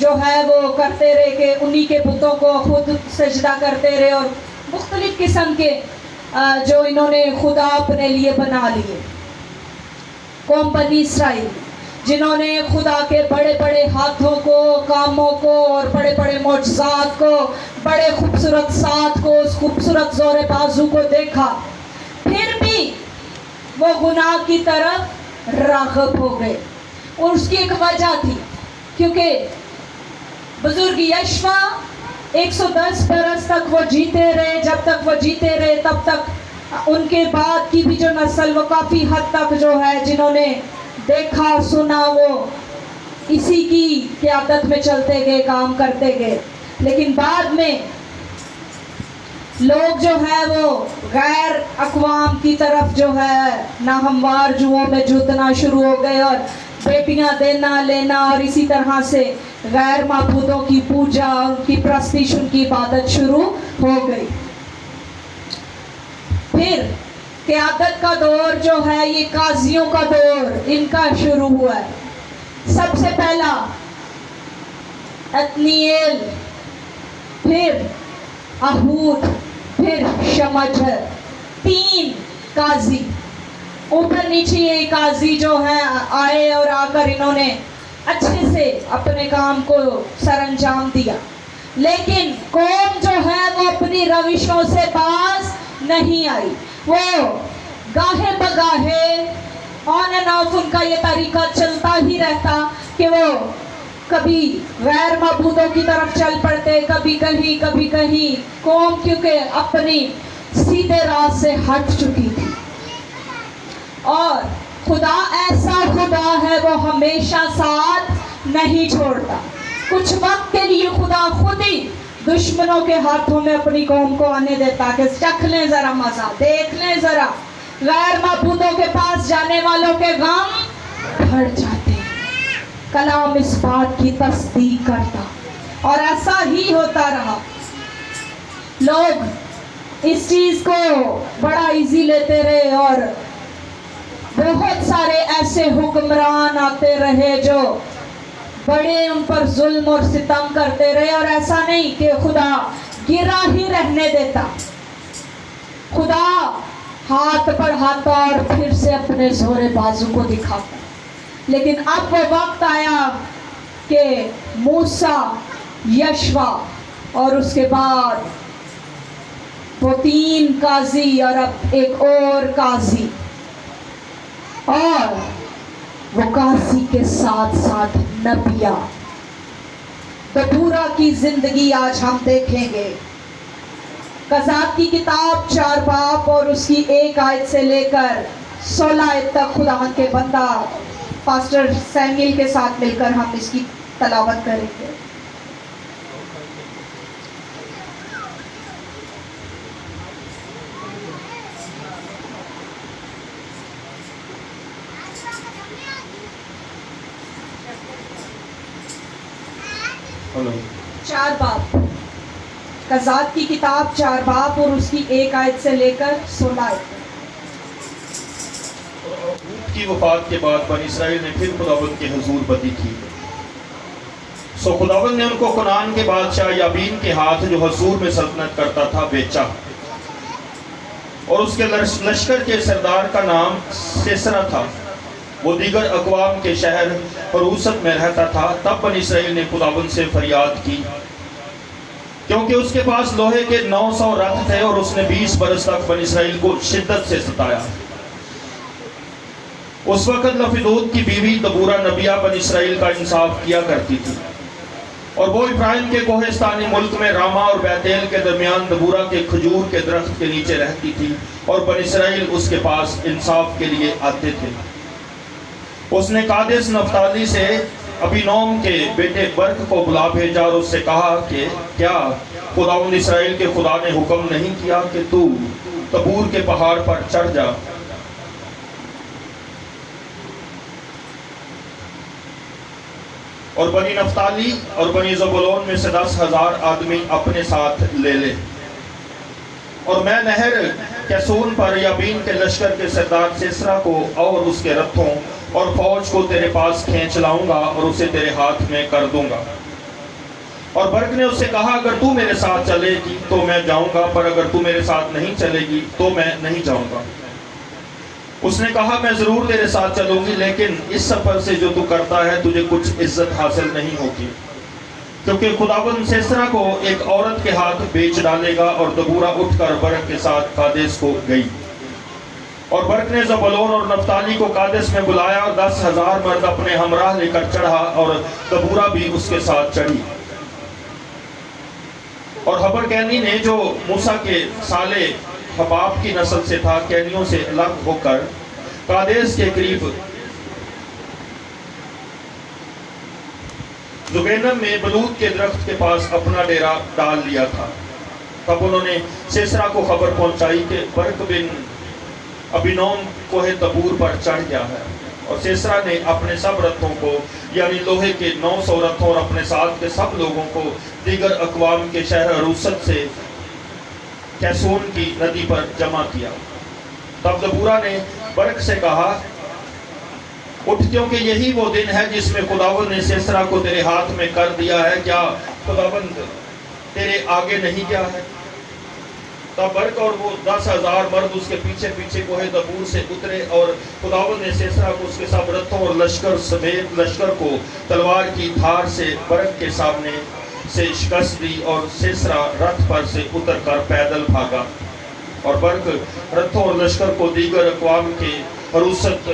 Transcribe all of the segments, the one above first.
جو ہے وہ کرتے رہے کہ انہی کے بتوں کو خود سجدہ کرتے رہے اور مختلف قسم کے جو انہوں نے خدا اپنے لیے بنا لیے. قوم بنی اسرائیل جنہوں نے خدا کے بڑے بڑے ہاتھوں کو، کاموں کو اور بڑے بڑے معجزات کو، بڑے خوبصورت ساتھ کو، اس خوبصورت زور بازو کو دیکھا، پھر بھی وہ گناہ کی طرف راغب ہو گئے. اور اس کی ایک وجہ تھی، کیونکہ بزرگ یشوا 110 برس تک وہ جیتے رہے. جب تک وہ جیتے رہے تب تک ان کے بعد کی بھی جو نسل وہ کافی حد تک جو ہے جنہوں نے دیکھا سنا وہ اسی کی قیادت میں چلتے گئے، کام کرتے گئے. لیکن بعد میں لوگ جو ہے وہ غیر اقوام کی طرف جو ہے ناہموار جوؤں میں جوتنا شروع ہو گئے اور بیٹیاں دینا لینا اور اسی طرح سے غیر معبودوں کی پوجا، ان کی پرستش، ان کی عبادت شروع ہو گئی. پھر قیادت کا دور جو ہے یہ قاضیوں کا دور ان کا شروع ہوا ہے. سب سے پہلا اتنییل، پھر اہود، پھر شمجر، 3 قاضی. اوپر نیچے یہ قاضی جو ہیں آئے اور آ کر انہوں نے اچھے سے اپنے کام کو سر انجام دیا. لیکن قوم جو ہے وہ اپنی روشوں سے باز نہیں آئی. وہ گاہے بگاہے آن اینڈ آف ان کا یہ طریقہ چلتا ہی رہتا کہ وہ کبھی غیر معبودوں کی طرف چل پڑتے، کبھی کہیں کبھی کہیں. قوم کیونکہ اپنی سیدھے راہ سے ہٹ چکی تھی. اور خدا ایسا خدا ہے وہ ہمیشہ ساتھ نہیں چھوڑتا. کچھ وقت کے لیے خدا خود ہی دشمنوں کے ہاتھوں میں اپنی قوم کو آنے دیتا کہ چکھ لیں ذرا مزہ، دیکھ لیں ذرا. غیر معبودوں کے پاس جانے والوں کے غم بڑھ جاتے. کلام اس بات کی تصدیق کرتا اور ایسا ہی ہوتا رہا. لوگ اس چیز کو بڑا ایزی لیتے رہے اور بہت سارے ایسے حکمران آتے رہے جو بڑے ان پر ظلم اور ستم کرتے رہے. اور ایسا نہیں کہ خدا گرا ہی رہنے دیتا، خدا ہاتھ بڑھاتا اور پھر سے اپنے زور بازو کو دکھاتا. لیکن اب وہ وقت آیا کہ موسیٰ، یشوا اور اس کے بعد وہ 3 قاضی اور اب ایک اور قاضی، اور وہ قاضی کے ساتھ ساتھ نبیہ. دبورا کی زندگی آج ہم دیکھیں گے. قضات کی کتاب 4 باب اور اس کی 1 آیت سے لے کر 16 آیت تک خداوند کے بندہ پاسٹر سیمیل کے ساتھ مل کر ہم اس کی تلاوت کریں گے. ہلو. 4 باب، قضات کی کتاب 4 باب اور اس کی 1 آیت سے لے کر 16 آیت. اہود کی وفات کے بعد بنی اسرائیل نے پھر خداوند کے حضور بدی کی. سو خداوند نے ان کو کنعان کے بادشاہ یابین کے ہاتھ جو حضور میں سلطنت کرتا تھا بیچا، اور اس کے لشکر کے سردار کا نام سیسرا تھا. وہ دیگر اقوام کے شہر فروست میں رہتا تھا. تب بنی اسرائیل نے خداوند سے فریاد کی کیونکہ اس کے پاس لوہے کے 900 رتھ تھے اور اس نے 20 برس تک بنی اسرائیل کو شدت سے ستایا. اس وقت لفیدود کی بیوی دبورا نبیہ بنی اسرائیل کا انصاف کیا کرتی تھی، اور وہ افرائیم کے کوہستانی ملک میں راما اور بیتیل کے درمیان دبورا کے کھجور کے درخت کے نیچے رہتی تھی، اور بنی اسرائیل اس کے پاس انصاف کے لیے آتے تھے. اس نے قادس نفتالی سے ابینوم کے بیٹے برق کو بلا بھیجا اور اس سے کہا کہ کیا خداوند اسرائیل کے خدا نے حکم نہیں کیا کہ تو تبور کے پہاڑ پر چڑھ جا؟ اور بنی نفتالی اور بنی زبولون میں سے 10,000 آدمی اپنے ساتھ لے لے، اور میں نہر کیسون پر یابین کے لشکر کے سردار سیسرا کو اور اس کے رتھوں اور فوج کو تیرے پاس کھینچ لاؤں گا اور اسے تیرے ہاتھ میں کر دوں گا. اور برق نے اس سے کہا اگر تو میرے ساتھ چلے گی تو میں جاؤں گا، پر اگر تو میرے ساتھ نہیں چلے گی تو میں نہیں جاؤں گا۔ اس نے کہا میں ضرور تیرے ساتھ چلوں گی، لیکن اس سفر سے جو تو کرتا ہے تجھے کچھ عزت حاصل نہیں ہوگی، کیونکہ خداوند سیسرا کو ایک عورت کے ہاتھ بیچ ڈالے گا۔ اور دبورا اٹھ کر برق کے ساتھ قادس کو گئی، اور برق نے زبولون اور نفتالی کو قادس میں بلایا، اور 10,000 مرد اپنے ہمراہ لے کر چڑھا، اور دبورا بھی اس کے ساتھ چڑھی۔ اور حبر کینی نے جو موسیٰ کے سالے حباب کی نسل سے تھا، کینیوں سے الگ ہو کر قادس کے قریب زغینم میں بلوت کے درخت کے پاس اپنا ڈیرا ڈال لیا تھا۔ تب انہوں نے سیسرا کو خبر پہنچائی کہ برق بن ابینوم کوہ تبور پر چڑھ گیا ہے، اور سیسرا نے اپنے سب رتھوں کو یعنی لوہے کے 900 رتھوں اور اپنے ساتھ کے سب لوگوں کو دیگر اقوام کے شہر عروست سے کیسون کی ندی پر جمع کیا۔ تب دبورا نے برق سے کہا اٹھ، کیونکہ یہی وہ دن ہے جس میں خداوند نے سیسرا کو تیرے ہاتھ میں کر دیا ہے، کیا خداوند تیرے آگے نہیں گیا ہے؟ تب برق اور وہ 10,000 مرد اس کے پیچھے پیچھے کوہ دبور سے اترے، اور خداوند نے سیسرا کو اس کے سب رتھوں اور لشکر سمیت لشکر کو تلوار کی دھار سے برق کے سامنے سے شکست دی، اور سیسرا رتھ پر سے اتر کر پیدل بھاگا، اور برق رتھوں اور لشکر کو دیگر اقوام کے عروست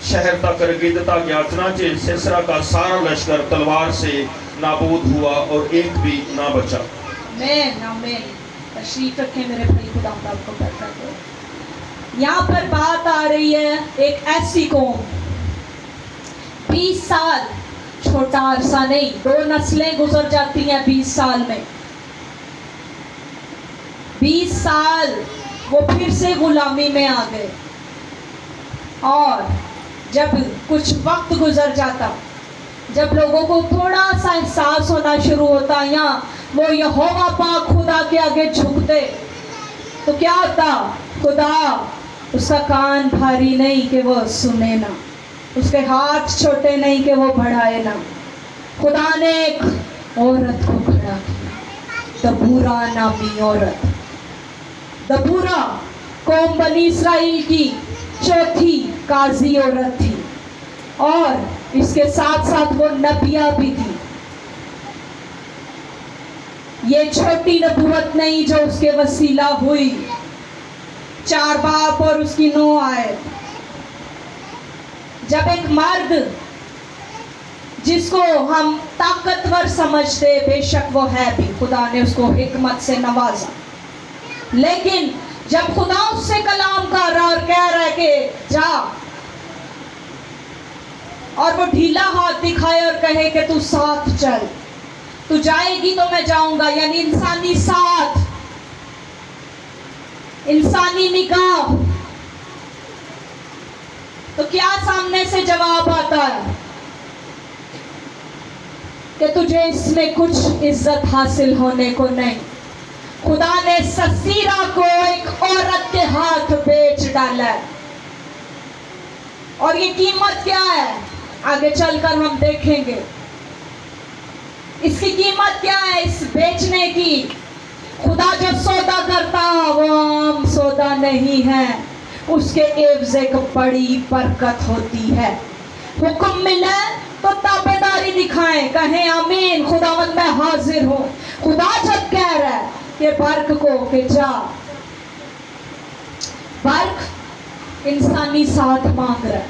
شہر تک رگیدتا گیا، چنانچہ سیسرا کا سارا لشکر تلوار سے نابود ہوا اور ایک بھی نہ بچا۔ آمین آمین۔ تشریف رکھیں میرے بھائی، خدا آپ کو برکت دے۔ یہاں پر بات آ رہی ہے ایک ایسی قوم، 20 سال چھوٹا عرصہ نہیں، 2 نسلیں گزر جاتی ہیں 20 سال میں۔ 20 سال وہ پھر سے غلامی میں آ گئے، اور جب کچھ وقت گزر جاتا، جب لوگوں کو تھوڑا سا احساس ہونا شروع ہوتا یا وہ یہوہ پاک خدا کے آگے جھکتے، تو کیا ہوتا؟ خدا اس کا کان بھاری نہیں کہ وہ سنے نہ، اس کے ہاتھ چھوٹے نہیں کہ وہ بڑھائے نہ۔ خدا نے ایک عورت کو کھڑا کیا، دبورا نامی عورت۔ دبورا قوم بنی اسرائیل کی چوتھی قاضی عورت تھی، اور اس کے ساتھ ساتھ وہ نبیہ بھی تھی۔ یہ چھوٹی نبوت نہیں جو اس کے وسیلہ ہوئی، 4 باپ اور اس کی 9 آئے۔ جب ایک مرد جس کو ہم طاقتور سمجھتے، بے شک وہ ہے بھی، خدا نے اس کو حکمت سے نوازا، لیکن جب خدا اس سے کلام کر رہا اور کہہ رہا ہے کہ جا، اور وہ ڈھیلا ہاتھ دکھائے اور کہے کہ تو ساتھ چل، تو جائے گی تو میں جاؤں گا، یعنی انسانی ساتھ، انسانی نگاہ، تو کیا سامنے سے جواب آتا ہے کہ تجھے اس میں کچھ عزت حاصل ہونے کو نہیں۔ خدا نے سسیرا کو ایک عورت کے ہاتھ بیچ ڈالا ہے، اور یہ قیمت کیا ہے آگے چل کر ہم دیکھیں گے۔ اس کی قیمت کیا ہے اس بیچنے کی؟ خدا جو سودا کرتا وہ عام سودا نہیں ہے، اس کے عوض ایک بڑی برکت ہوتی ہے۔ حکم ملے تو تابعداری دکھائیں، کہیں آمین، خداوند میں حاضر ہوں۔ خدا جب کہہ رہا ہے کہ برق کو کہ جا، برق انسانی ساتھ مانگ رہا ہے،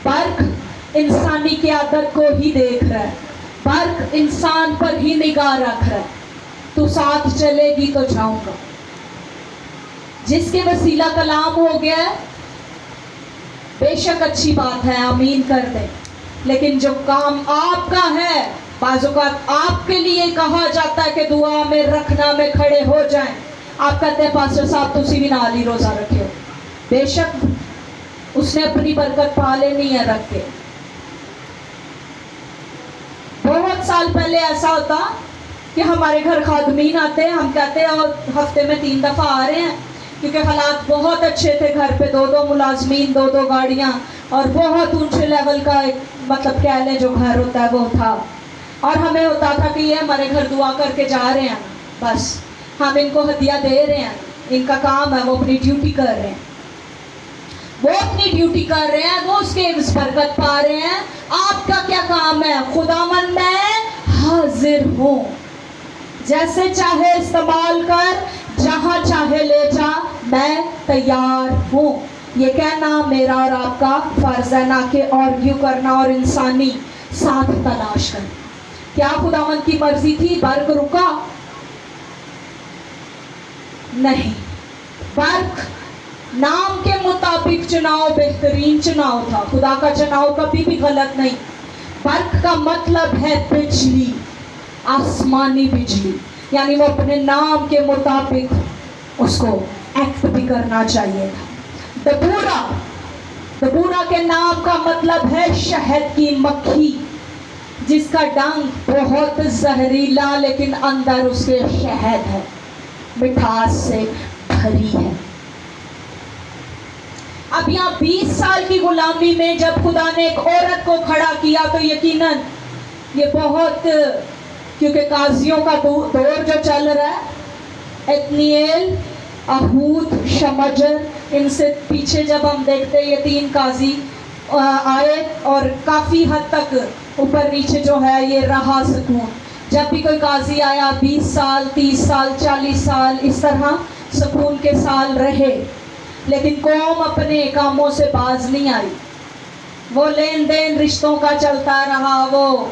برق انسانی قیادت کو ہی دیکھ رہا ہے، برق انسان پر ہی نگاہ رکھ رہا ہے۔ تو ساتھ چلے گی تو جاؤں گا۔ جس کے وسیلہ کلام ہو گیا ہے، بے شک اچھی بات ہے، آمین کر دیں، لیکن جو کام آپ کا ہے، بعض اوقات آپ کے لیے کہا جاتا ہے کہ دعا میں رکھنا میں کھڑے ہو جائیں، آپ کہتے ہیں پاسٹر صاحب تسی بھی نال ہی روزہ رکھے ہو، بے شک اس نے اپنی برکت پا لینی ہے رکھ کے۔ بہت سال پہلے ایسا ہوتا کہ ہمارے گھر خادمین آتے ہیں، ہم کہتے ہیں اور ہفتے میں 3 دفعہ آ رہے ہیں، کیونکہ حالات بہت اچھے تھے، گھر پہ 2 ملازمین، 2 گاڑیاں، اور بہت اونچے لیول کا ایک مطلب کہہ لیں جو گھر ہوتا ہے وہ تھا، اور ہمیں ہوتا تھا کہ یہ ہمارے گھر دعا کر کے جا رہے ہیں، بس ہم ان کو ہدیہ دے رہے ہیں، ان کا کام ہے، وہ اپنی ڈیوٹی کر رہے ہیں، وہ اپنی ڈیوٹی کر رہے ہیں، وہ اس کے برکت پا رہے ہیں۔ آپ کا کیا کام ہے؟ خداوند میں حاضر ہوں، جیسے چاہے استعمال کر، جہاں چاہے لے جا، میں تیار ہوں۔ یہ کہنا میرا اور آپ کا فرض ہے، نہ کہ آرگیو کرنا اور انسانی ساتھ تلاش کرنا۔ کیا خداوند کی مرضی تھی برق رکا؟ نہیں، برق نام کے مطابق چناؤ بہترین چناؤ تھا، خدا کا چناؤ کبھی بھی غلط نہیں۔ برق کا مطلب ہے بجلی، آسمانی بجلی، یعنی وہ اپنے نام کے مطابق اس کو ایکٹ بھی کرنا چاہیے تھا۔ دبورا کے نام کا مطلب ہے شہد کی مکھی، جس کا ڈنگ بہت زہریلا لیکن اندر اس کے شہد ہے، مٹھاس سے بھری ہے۔ اب یہاں 20 سال کی غلامی میں جب خدا نے ایک عورت کو کھڑا کیا تو یقیناً یہ بہت، کیونکہ قاضیوں کا دور جو چل رہا ہے، اتنیل، اہود، شمجر، ان سے پیچھے جب ہم دیکھتے یہ 3 قاضی آئے اور کافی حد تک اوپر نیچے جو ہے یہ رہا سکون۔ جب بھی کوئی قاضی آیا 20 سال، 30 سال، 40 سال اس طرح سکون کے سال رہے، لیکن قوم اپنے کاموں سے باز نہیں آئی۔ وہ لین دین رشتوں کا چلتا رہا، وہ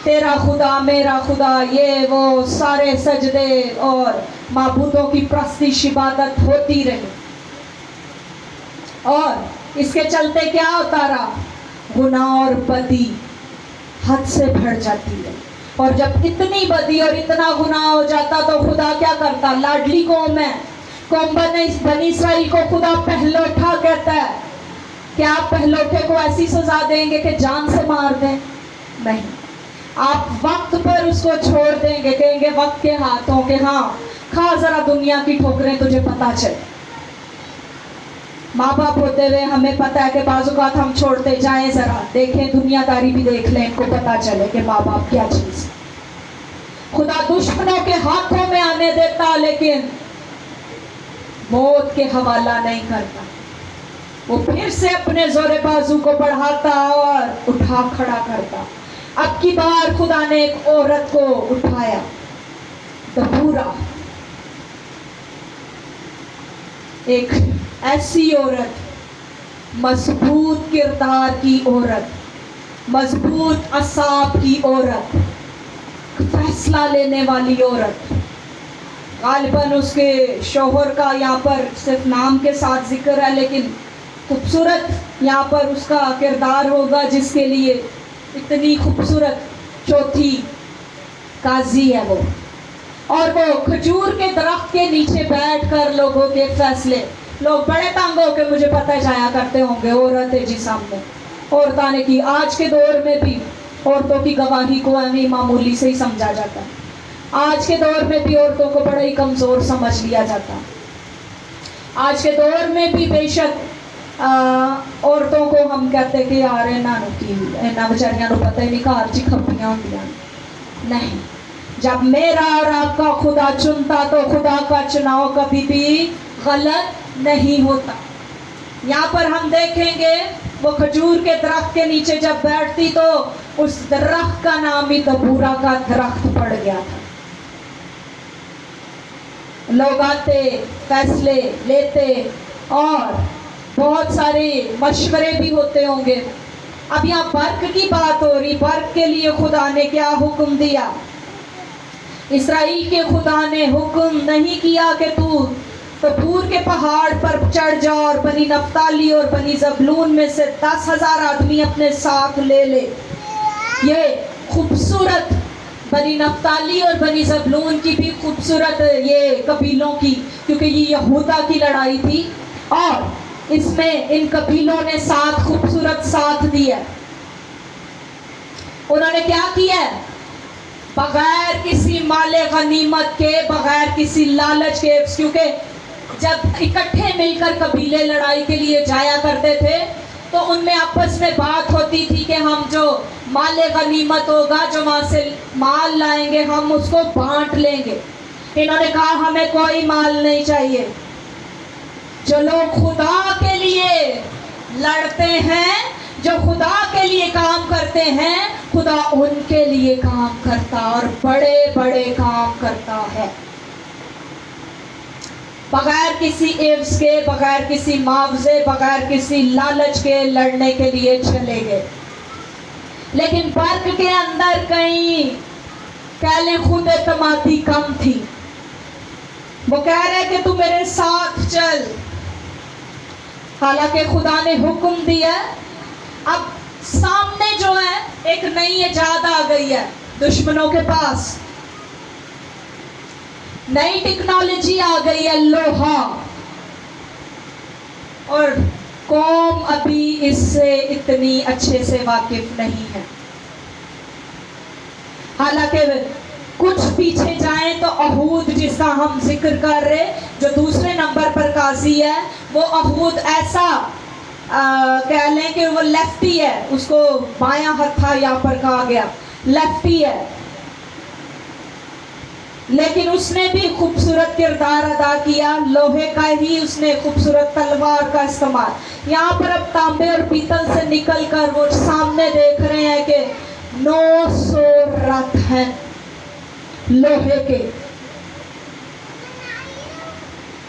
تیرا خدا میرا خدا، یہ وہ سارے سجدے اور معبودوں کی پرستش عبادت ہوتی رہی، اور اس کے چلتے کیا ہوتا رہا؟ گناہ اور بدی حد سے بڑھ جاتی ہے، اور جب اتنی بدی اور اتنا گناہ ہو جاتا تو خدا کیا کرتا؟ لاڈلی قوم ہے، قوم بنی اسرائیل کو خدا پہلوٹا کہتا ہے۔ کیا آپ پہلوٹے کو ایسی سزا دیں گے کہ جان سے مار دیں؟ نہیں، آپ وقت پر اس کو چھوڑ دیں گے، کہیں گے وقت کے ہاتھوں کہ ہاں کھا ذرا دنیا کی ٹھوکریں تجھے پتا چلے۔ ماں باپ ہوتے ہوئے ہمیں پتا ہے کہ بعض اوقات ہم چھوڑتے جائیں، ذرا دیکھیں، دنیا داری بھی دیکھ لیں، ان کو پتا چلے کہ ماں باپ کیا چیز ہے۔ خدا دشمنوں کے ہاتھوں میں آنے دیتا لیکن موت کے حوالہ نہیں کرتا، وہ پھر سے اپنے زور بازو کو بڑھاتا اور اٹھا کھڑا کرتا۔ اب کی بار خدا نے ایک عورت کو اٹھایا، دبورا، ایک ایسی عورت، مضبوط کردار کی عورت، مضبوط اعصاب کی عورت، فیصلہ لینے والی عورت۔ غالباً اس کے شوہر کا یہاں پر صرف نام کے ساتھ ذکر ہے، لیکن خوبصورت یہاں پر اس کا کردار ہوگا جس کے لیے اتنی خوبصورت چوتھی قاضی ہے وہ، اور وہ کھجور کے درخت کے نیچے بیٹھ کر لوگوں کے فیصلے، لوگ بڑے تنگ ہو کے مجھے پتہ جایا کرتے ہوں گے، عورتیں جی سامنے، عورتوں نے کی، آج کے دور میں بھی عورتوں کی گواہی کو ہمیں معمولی سے ہی سمجھا جاتا ہے، آج کے دور میں بھی عورتوں کو بڑا ہی کمزور سمجھ لیا جاتا ہے، آج کے دور میں بھی بے شک عورتوں کو ہم کہتے کہ یار اینا بچاریاں نو پتہ ہی نہیں گھر چ کھپیاں ہوندیاں، نہیں، جب میرا اور آپ کا خدا چنتا تو خدا کا چناؤ کبھی بھی غلط نہیں ہوتا۔ یہاں پر ہم دیکھیں گے وہ کھجور کے درخت کے نیچے جب بیٹھتی تو اس درخت کا نام ہی دبورا کا درخت پڑ گیا تھا۔ لوگ آتے، فیصلے لیتے اور بہت سارے مشورے بھی ہوتے ہوں گے۔ اب یہاں برق کی بات ہو رہی، برق کے لیے خدا نے کیا حکم دیا؟ اسرائیل کے خدا نے حکم نہیں کیا کہ تو طور کے پہاڑ پر چڑھ جا اور بنی نفتالی اور بنی زبلون میں سے 10,000 آدمی اپنے ساتھ لے لے۔ یہ خوبصورت بنی نفتالی اور بنی زبلون کی بھی خوبصورت یہ قبیلوں کی، کیونکہ یہ یہودا کی لڑائی تھی، اور اس میں ان قبیلوں نے ساتھ خوبصورت ساتھ دیا۔ انہوں نے کیا کیا؟ بغیر کسی مال غنیمت کے، بغیر کسی لالچ کے، کیونکہ جب اکٹھے مل کر قبیلے لڑائی کے لیے جایا کرتے تھے تو ان میں آپس میں بات ہوتی تھی کہ ہم جو مال غنیمت ہوگا، جو وہاں سے مال لائیں گے، ہم اس کو بانٹ لیں گے۔ انہوں نے کہا ہمیں کوئی مال نہیں چاہیے۔ جو لوگ خدا کے لیے لڑتے ہیں، جو خدا کے لیے کام کرتے ہیں، خدا ان کے لیے کام کرتا اور بڑے بڑے کام کرتا ہے، بغیر کسی عوض کے، بغیر کسی معاوضے، بغیر کسی لالچ کے لڑنے کے لیے چلے گئے۔ لیکن برق کے اندر کہیں کہہ لیں خود اعتمادی کم تھی۔ وہ کہہ رہے کہ تو میرے ساتھ چل، حالانکہ خدا نے حکم دیا۔ اب سامنے جو ہے ایک نئی ایجاد آ گئی ہے دشمنوں کے پاس، نئی ٹیکنالوجی آ گئی ہے، لوہا، اور قوم ابھی اس سے اتنی اچھے سے واقف نہیں ہے۔ حالانکہ کچھ پیچھے جائیں تو احود جس کا ہم ذکر کر رہے، جو دوسرے نمبر پر قاضی ہے، وہ احود ایسا کہہ لیں کہ وہ لیفٹی ہے، اس کو بایاں ہتھا یہاں پر کہا گیا، لیفٹی ہے، لیکن اس نے بھی خوبصورت کردار ادا کیا، لوہے کا ہی اس نے خوبصورت تلوار کا استعمال۔ یہاں پر اب تانبے اور پیتل سے نکل کر وہ سامنے دیکھ رہے ہیں کہ 900 رتھ ہیں لوہے کے۔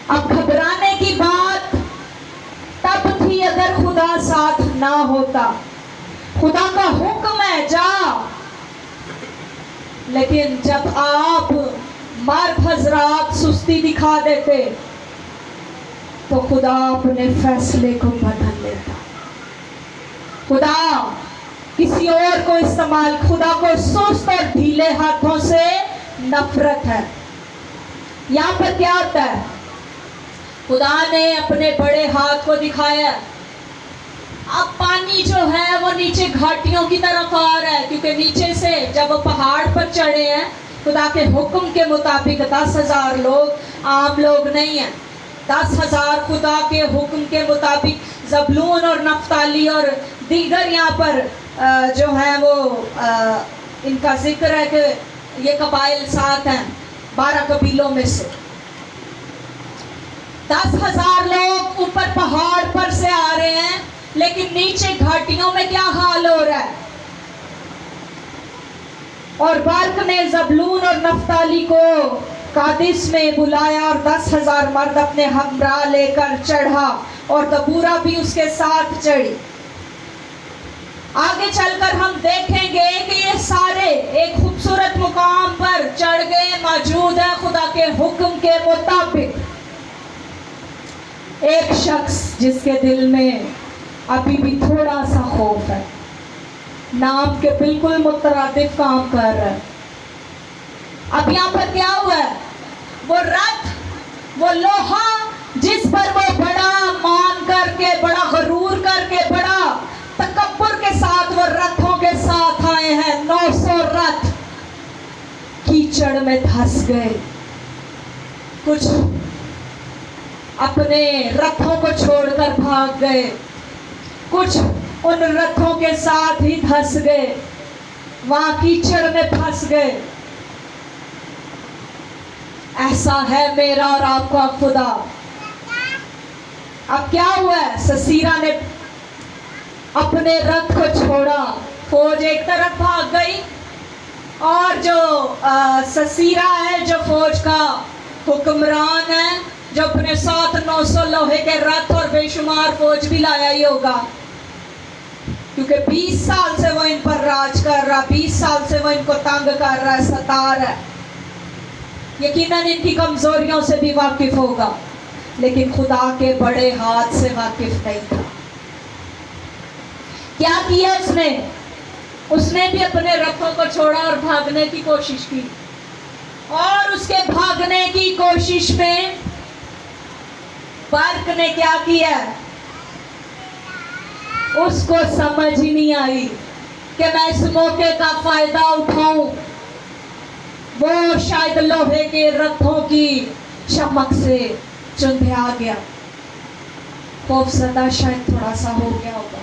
اب گھبرانے کی بات تب تھی اگر خدا ساتھ نہ ہوتا۔ خدا کا حکم ہے جا، لیکن جب آپ مرد حضرات سستی دکھا دیتے تو خدا اپنے فیصلے کو بدل لیتا۔ خدا کسی اور کو استعمال، خدا کو سست اور ڈھیلے ہاتھوں سے نفرت ہے۔ یہاں پر کیا ہوتا ہے؟ خدا نے اپنے بڑے ہاتھ کو دکھایا۔ اب پانی جو ہے وہ نیچے گھاٹیوں کی طرف آ رہا ہے، کیونکہ نیچے سے جب وہ پہاڑ پر چڑھے ہیں خدا کے حکم کے مطابق 10,000 لوگ عام لوگ نہیں ہیں، 10,000 خدا کے حکم کے مطابق زبلون اور نفتالی اور دیگر یہاں پر جو ہیں وہ ان کا ذکر ہے کہ یہ قبائل ساتھ ہیں 12 قبیلوں میں سے۔ 10,000 لوگ اوپر پہاڑ پر سے آ رہے ہیں، لیکن نیچے گھاٹیوں میں کیا حال ہو رہا ہے؟ اور برق نے زبلون اور نفتالی کو قادس میں بلایا اور 10,000 مرد اپنے ہمراہ لے کر چڑھا، اور دبورہ بھی اس کے ساتھ چڑھی۔ آگے چل کر ہم دیکھیں گے کہ یہ سارے ایک خوبصورت مقام پر چڑھ گئے، موجود ہے خدا کے حکم کے مطابق۔ ایک شخص جس کے دل میں ابھی بھی تھوڑا سا خوف ہے، نام کے بالکل مترادف کام کر رہا ہے۔ اب یہاں پر کیا ہوا ہے؟ وہ رتھ، وہ لوہا جس پر وہ بڑا مان کر کے، بڑا غرور کر کے، بڑا تکبر کے ساتھ وہ رتھوں کے ساتھ آئے ہیں، 900 رتھ کیچڑ میں دھس گئے۔ کچھ اپنے رتھوں کو چھوڑ کر بھاگ گئے، کچھ ان رتھوں کے ساتھ ہی دھس گئے، وہاں کیچڑ میں پھنس گئے۔ ایسا ہے میرا اور آپ کا خدا۔ اب کیا ہوا ہے؟ سسیرا نے اپنے رتھ کو چھوڑا، فوج ایک طرف بھاگ گئی، اور جو سسیرا ہے، جو فوج کا حکمران ہے، جو اپنے ساتھ 900 لوہے کے رتھ اور بے شمار فوج بھی لایا ہی ہوگا، کیونکہ 20 سال سے وہ ان پر راج کر رہا، 20 سال سے وہ ان کو تنگ کر رہا ہے، ستا رہا ہے، یقیناً ان کی کمزوریوں سے بھی واقف ہوگا، لیکن خدا کے بڑے ہاتھ سے واقف نہیں تھا۔ کیا کیا اس نے بھی اپنے رتھوں کو چھوڑا اور بھاگنے کی کوشش کی، اور اس کے بھاگنے کی کوشش میں برق نے کیا کیا؟ اس کو سمجھ ہی نہیں آئی کہ میں اس موقع کا فائدہ اٹھاؤں۔ وہ شاید لوہے کے رتھوں کی چمک سے چندھیا گیا، خوف زدہ شاید تھوڑا سا ہو گیا ہوگا۔